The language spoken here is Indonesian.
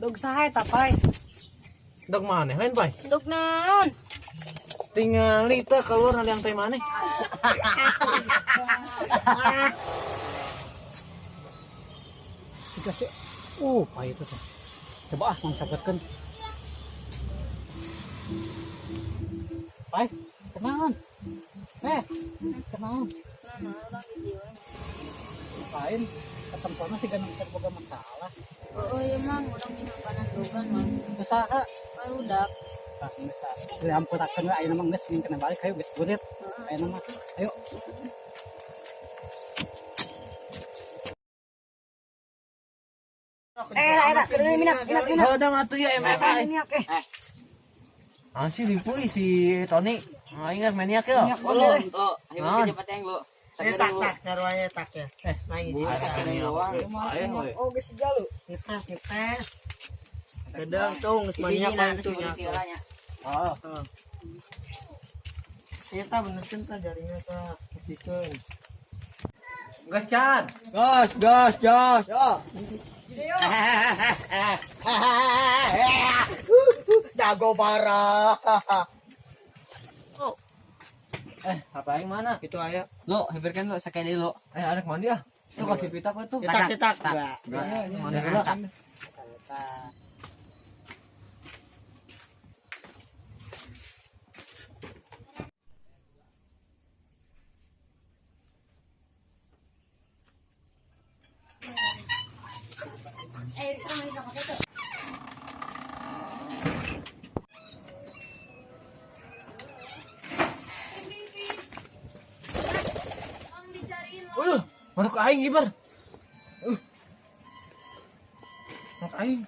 Dog saha eta, Pai? Dog maneh lain, Pai? Duk naon? Tingali teh keluar ada yang teh maneh. Dikasih. Pai itu teh. Coba mangsapkeun. Pai, kenaon? Kenaon? Lain, ketempatnya sih kan boga masalah. Oh iya mang, urang dinapanan dugan mang. Usaha. Barudak. Ah, bisa. Diamputakeun we ayeuna mah geus kena balik hayu geus burit. Ayeuna mah. Ayo. Eta keur minyak. Hodang atuh ya minyak. Ansi dipui si Tony. Ingat maniak ya. Lo, ayo makin cepat yang lo. Tak sarwanya tak ya. Nah ini Oh geus jalu. ngetes. Kadang tuh geus maniak pantunya. Oh. Saya tak bener cinta jarinya tak putihkeun. Gas Chan. Gas. Jago parah. Apa yang mana? Itu aya. Lo, hampirkan lo sakit lo. Anak mandi ah. Tuh kasih pita apa tuh? Cetak. Mandi dulu. Masuk aing ibar. Masuk aing.